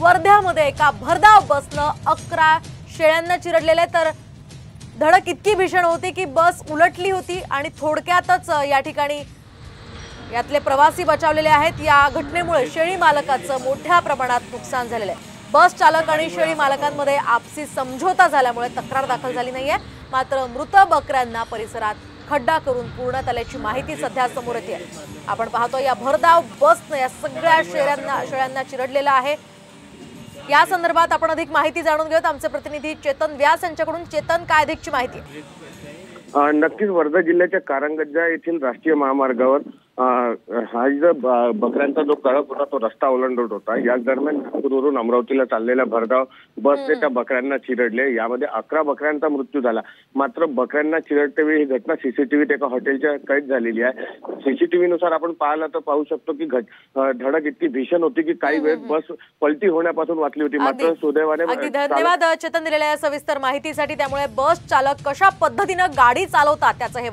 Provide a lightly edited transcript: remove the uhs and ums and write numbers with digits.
वर्ध्यामध्ये एका भरधाव बसनं 11 शेळ्यांना चिरडलेले, तर धडक इतकी भीषण होती की बस उलटली होती आणि थोडक्यातच या ठिकाणी यातले प्रवासी बचावलेले आहेत। या घटनेमुळे शेळी मालकाचं मोठ्या प्रमाणात नुकसान झालेलं आहे। बस चालक आणि शेळी मालकांमध्ये आपसी समझोता झाल्यामुळे तक्रार दाखल झाली नाहीये, मात्र मृत बकऱ्यांना परिसरात खड्डा करून पूर्णात आल्याची माहिती सध्या समोर येते। आपण पाहतो या भरधाव बसने या सगळ्या शेळ्यांना चिरडलेलं आहे। या संदर्भात आपण अधिक माहिती जाणून घेऊयात आमचे प्रतिनिधी चेतन व्यास यांच्याकडून। चेतन, काय अधिकची माहिती? नक्कीच वर्धा जिल्ह्याच्या कारंगज्जा येथील राष्ट्रीय महामार्गावर हा जो बकऱ्यांचा जो कळप होता तो रस्ता ओलांडत होता। याच दरम्यान नागपूरवरून अमरावतीला चाललेल्या भरधाव बसने त्या बकऱ्यांना चिरडले। यामध्ये 11 बकऱ्यांचा मृत्यू झाला। मात्र बकऱ्यांना चिरडतेवेळी ही घटना सीसीटीव्हीत एका हॉटेलच्या कैद झालेली आहे। सीसीटीव्ही नुसार आपण पाहू शकतो की धडक इतकी भीषण होती की काही वेळ बस पलटी होण्यापासून वाचली होती। मात्र सुदैवाने धन्यवाद चेतन दिलेल्या सविस्तर माहितीसाठी। त्यामुळे बस चालक कशा पद्धतीने गाडी चालवतात त्याचं हे